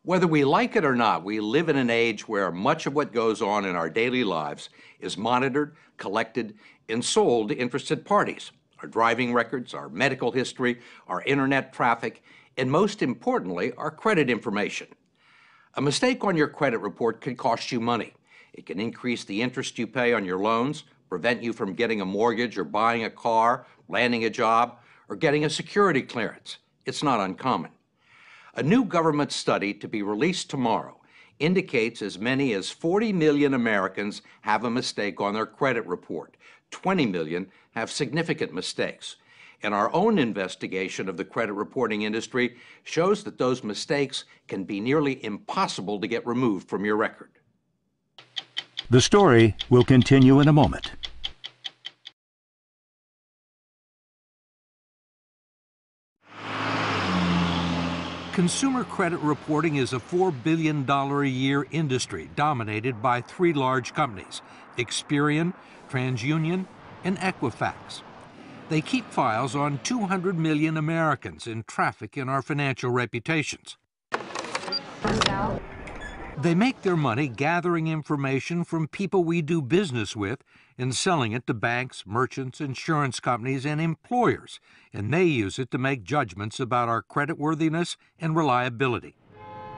Whether we like it or not, we live in an age where much of what goes on in our daily lives is monitored, collected, and sold to interested parties. Our driving records, our medical history, our internet traffic, and most importantly, our credit information. A mistake on your credit report can cost you money. It can increase the interest you pay on your loans, prevent you from getting a mortgage or buying a car, landing a job, or getting a security clearance. It's not uncommon. A new government study to be released tomorrow indicates as many as 40 million Americans have a mistake on their credit report. 20 million have significant mistakes. And our own investigation of the credit reporting industry shows that those mistakes can be nearly impossible to get removed from your record. The story will continue in a moment. Consumer credit reporting is a $4 billion a year industry dominated by three large companies, Experian, TransUnion, and Equifax. They keep files on 200 million Americans and traffic in our financial reputations. They make their money gathering information from people we do business with and selling it to banks, merchants, insurance companies, and employers, and they use it to make judgments about our creditworthiness and reliability.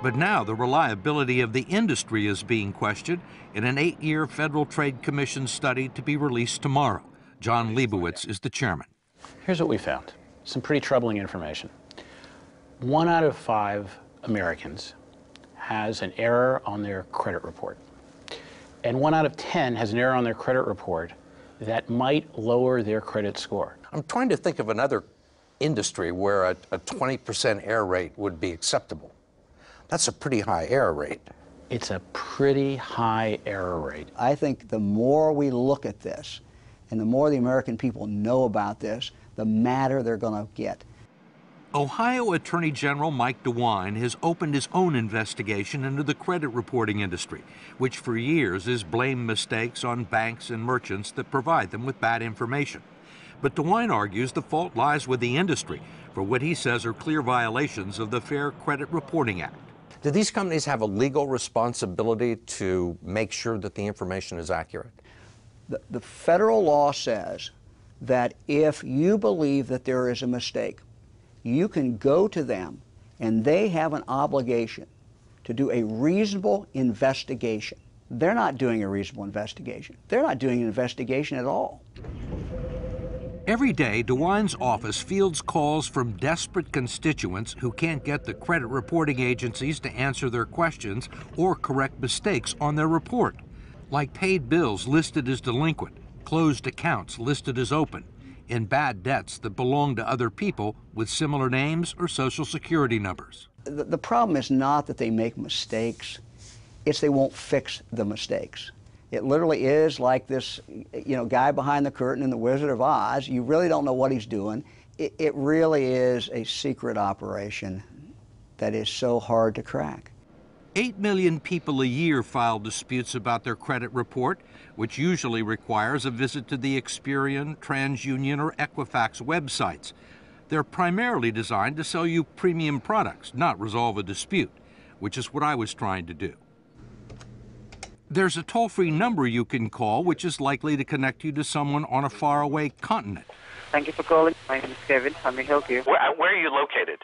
But now the reliability of the industry is being questioned in an 8-year Federal Trade Commission study to be released tomorrow. John Leibowitz is the chairman. Here's what we found. Some pretty troubling information. 1 out of 5 Americans has an error on their credit report. And 1 out of 10 has an error on their credit report that might lower their credit score. I'm trying to think of another industry where a 20% error rate would be acceptable. That's a pretty high error rate. It's a pretty high error rate. I think the more we look at this and the more the American people know about this, the madder they're going to get. Ohio Attorney General Mike DeWine has opened his own investigation into the credit reporting industry, which for years has blamed mistakes on banks and merchants that provide them with bad information. But DeWine argues the fault lies with the industry for what he says are clear violations of the Fair Credit Reporting Act. Do these companies have a legal responsibility to make sure that the information is accurate? The federal law says that if you believe that there is a mistake, you can go to them and they have an obligation to do a reasonable investigation. They're not doing a reasonable investigation. They're not doing an investigation at all. Every day, DeWine's office fields calls from desperate constituents who can't get the credit reporting agencies to answer their questions or correct mistakes on their report, like paid bills listed as delinquent, closed accounts listed as open, and bad debts that belong to other people with similar names or Social Security numbers. The problem is not that they make mistakes, it's they won't fix the mistakes. It literally is like this, guy behind the curtain in The Wizard of Oz. You really don't know what he's doing. It really is a secret operation that is so hard to crack. 8 million people a year file disputes about their credit report, which usually requires a visit to the Experian, TransUnion, or Equifax websites. They're primarily designed to sell you premium products, not resolve a dispute, which is what I was trying to do. There's a toll-free number you can call, which is likely to connect you to someone on a faraway continent. Thank you for calling. My name is Kevin. How may I help you? Where are you located?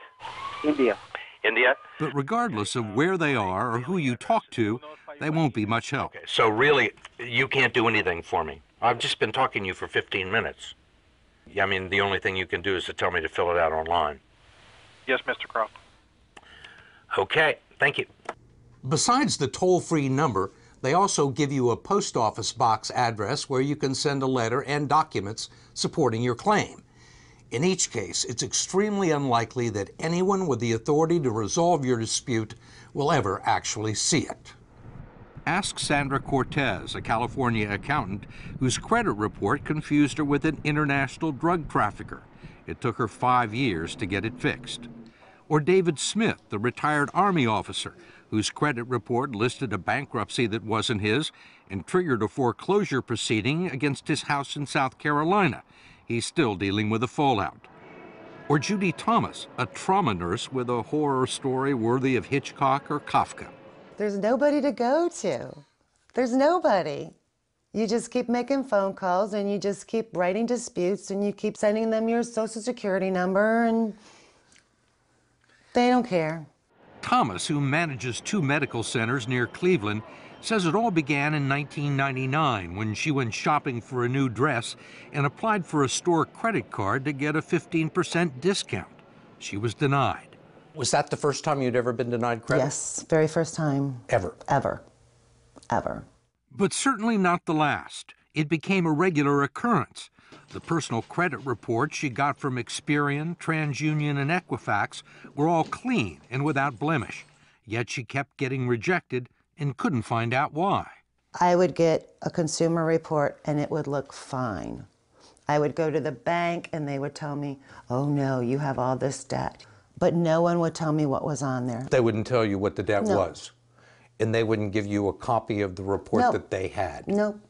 India. India? But regardless of where they are or who you talk to, they won't be much help. Okay, so really, you can't do anything for me. I've just been talking to you for 15 minutes. I mean, the only thing you can do is to tell me to fill it out online. Yes, Mr. Croft. Okay, thank you. Besides the toll-free number, they also give you a post office box address where you can send a letter and documents supporting your claim. In each case, it's extremely unlikely that anyone with the authority to resolve your dispute will ever actually see it. Ask Sandra Cortez, a California accountant whose credit report confused her with an international drug trafficker. It took her 5 years to get it fixed. Or David Smith, the retired Army officer whose credit report listed a bankruptcy that wasn't his and triggered a foreclosure proceeding against his house in South Carolina. He's still dealing with the fallout. Or Judy Thomas, a trauma nurse with a horror story worthy of Hitchcock or Kafka. There's nobody to go to. There's nobody. You just keep making phone calls and you just keep writing disputes and you keep sending them your social security number and they don't care. Thomas, who manages 2 medical centers near Cleveland, says it all began in 1999 when she went shopping for a new dress and applied for a store credit card to get a 15% discount. She was denied. Was that the first time you'd ever been denied credit? Yes, very first time. Ever? Ever. Ever. But certainly not the last. It became a regular occurrence. The personal credit reports she got from Experian, TransUnion, and Equifax were all clean and without blemish. Yet she kept getting rejected and couldn't find out why. I would get a consumer report and it would look fine. I would go to the bank and they would tell me, oh no, you have all this debt. But no one would tell me what was on there. They wouldn't tell you what the debt No. was. And they wouldn't give you a copy of the report No. that they had. Nope.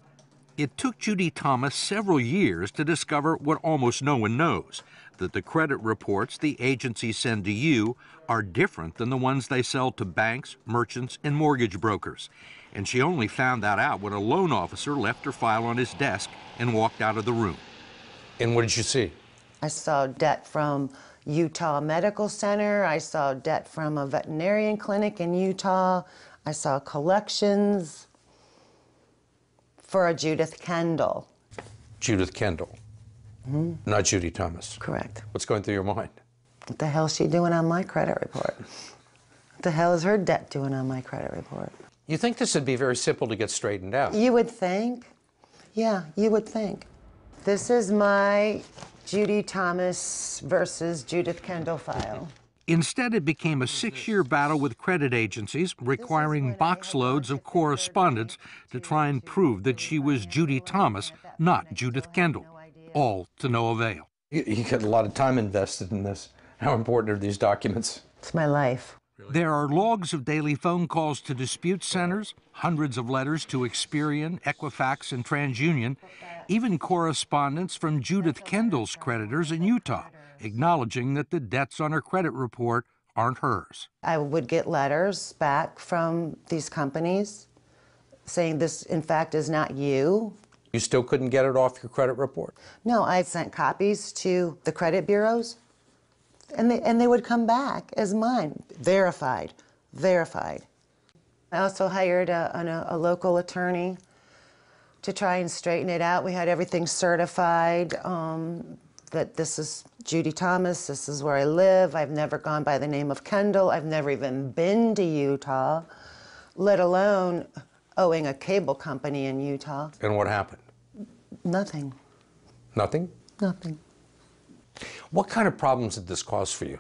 It took Judy Thomas several years to discover what almost no one knows, that the credit reports the agencies send to you are different than the ones they sell to banks, merchants, and mortgage brokers. And she only found that out when a loan officer left her file on his desk and walked out of the room. And what did you see? I saw debt from Utah Medical Center. I saw debt from a veterinarian clinic in Utah. I saw collections for a Judith Kendall. Judith Kendall. Not Judy Thomas. Correct. What's going through your mind? What the hell is she doing on my credit report? What the hell is her debt doing on my credit report? You think this would be very simple to get straightened out? You would think. Yeah, you would think. This is my Judy Thomas versus Judith Kendall file. Instead, it became a 6-year battle with credit agencies, requiring box loads of correspondence to try and prove that she was Judy Thomas, not Judith Kendall, all to no avail. You got a lot of time invested in this. How important are these documents? It's my life. There are logs of daily phone calls to dispute centers, hundreds of letters to Experian, Equifax, and TransUnion, even correspondence from Judith Kendall's creditors in Utah, acknowledging that the debts on her credit report aren't hers. I would get letters back from these companies saying this, in fact, is not you. You still couldn't get it off your credit report? No, I sent copies to the credit bureaus, and they would come back as mine, verified, verified. I also hired a local attorney to try and straighten it out. We had everything certified, that this is Judy Thomas, this is where I live. I've never gone by the name of Kendall. I've never even been to Utah, let alone owing a cable company in Utah. And what happened? Nothing. Nothing? Nothing. What kind of problems did this cause for you?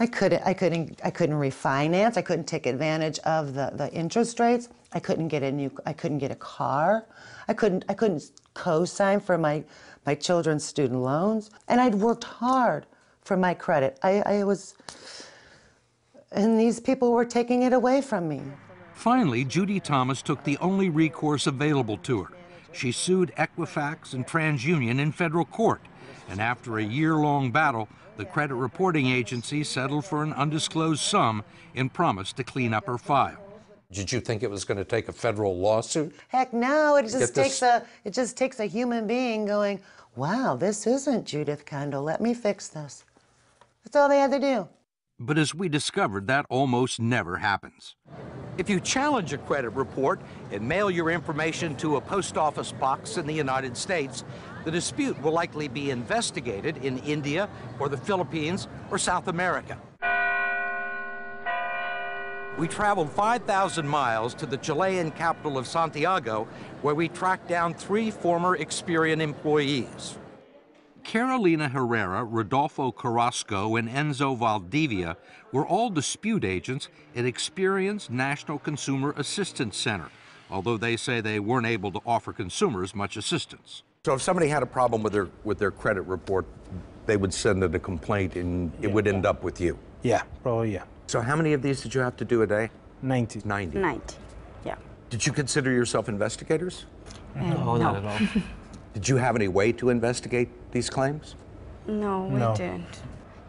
I couldn't refinance. I couldn't take advantage of the interest rates. I couldn't get a car. I couldn't co-sign for my children's student loans. And I'd worked hard for my credit. And these people were taking it away from me. Finally, Judy Thomas took the only recourse available to her. She sued Equifax and TransUnion in federal court. And after a year-long battle, the credit reporting agency settled for an undisclosed sum and promised to clean up her file. Did you think it was going to take a federal lawsuit? Heck no, it just takes a human being going, wow, this isn't Judith Kendall, let me fix this. That's all they had to do. But as we discovered, that almost never happens. If you challenge a credit report and mail your information to a post office box in the United States, the dispute will likely be investigated in India or the Philippines or South America. We traveled 5,000 miles to the Chilean capital of Santiago, where we tracked down 3 former Experian employees. Carolina Herrera, Rodolfo Carrasco, and Enzo Valdivia were all dispute agents at Experian's National Consumer Assistance Center, although they say they weren't able to offer consumers much assistance. So if somebody had a problem with their credit report, they would send in a complaint and it would end up with you? Yeah, probably, yeah. So how many of these did you have to do a day? 90. 90. 90, yeah. Did you consider yourself investigators? No, not at all. Did you have any way to investigate these claims? No, we No. didn't.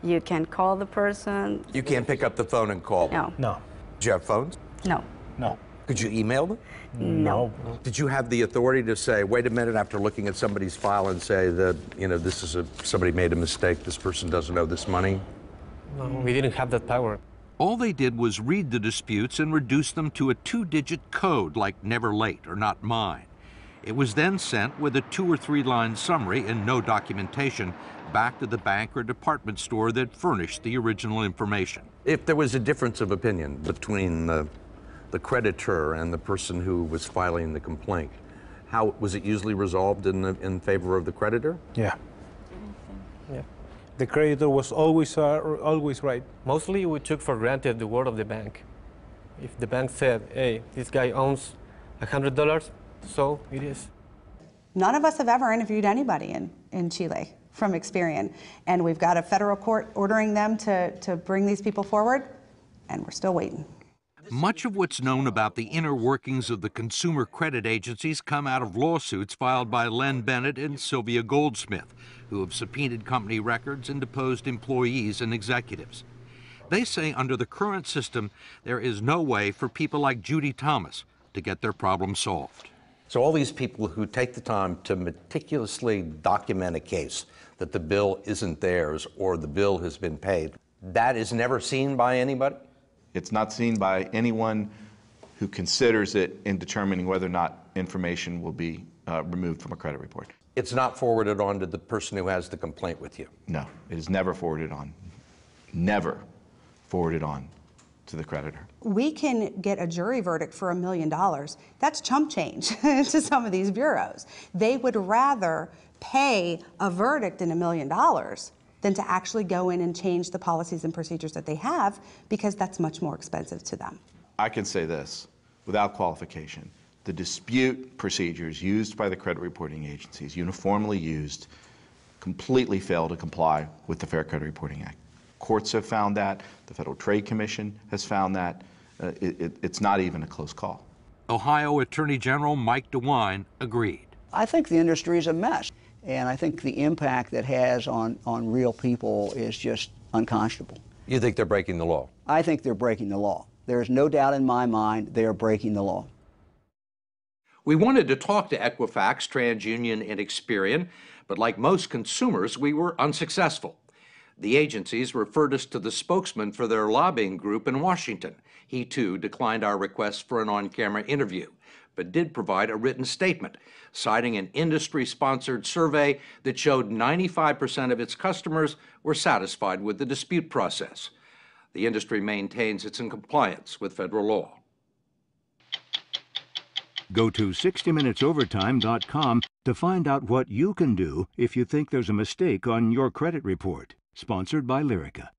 You can call the person. You can't pick up the phone and call them? No. No. Did you have phones? No. No. Could you email them? No. Did you have the authority to say, wait a minute, after looking at somebody's file and say that, this is somebody made a mistake, this person doesn't owe this money? No, we didn't have that power. All they did was read the disputes and reduce them to a 2-digit code like never late or not mine. It was then sent with a 2 or 3 line summary and no documentation back to the bank or department store that furnished the original information. If there was a difference of opinion between the creditor and the person who was filing the complaint, how was it usually resolved in favor of the creditor? Yeah. Yeah. The creditor was always right. Mostly we took for granted the word of the bank. If the bank said, hey, this guy owns $100, so it is. None of us have ever interviewed anybody in Chile from Experian, and we've got a federal court ordering them to bring these people forward, and we're still waiting. Much of what's known about the inner workings of the consumer credit agencies come out of lawsuits filed by Len Bennett and Sylvia Goldsmith, who have subpoenaed company records and deposed employees and executives. They say under the current system, there is no way for people like Judy Thomas to get their problem solved. So all these people who take the time to meticulously document a case that the bill isn't theirs or the bill has been paid, that is never seen by anybody? It's not seen by anyone who considers it in determining whether or not information will be removed from a credit report. It's not forwarded on to the person who has the complaint with you? No, it is never forwarded on. Never forwarded on to the creditor. We can get a jury verdict for $1 million. That's chump change to some of these bureaus. They would rather pay a verdict in $1 million than to actually go in and change the policies and procedures that they have, because that's much more expensive to them. I can say this without qualification. The dispute procedures used by the credit reporting agencies, uniformly used, completely fail to comply with the Fair Credit Reporting Act. Courts have found that. The Federal Trade Commission has found that. It's not even a close call. Ohio Attorney General Mike DeWine agreed. I think the industry is a mess, and I think the impact that has on real people is just unconscionable. You think they're breaking the law? I think they're breaking the law. There is no doubt in my mind they are breaking the law. We wanted to talk to Equifax, TransUnion, and Experian, but like most consumers, we were unsuccessful. The agencies referred us to the spokesman for their lobbying group in Washington. He, too, declined our request for an on-camera interview, but did provide a written statement, citing an industry-sponsored survey that showed 95% of its customers were satisfied with the dispute process. The industry maintains it's in compliance with federal law. Go to 60minutesovertime.com to find out what you can do if you think there's a mistake on your credit report. Sponsored by Lyrica.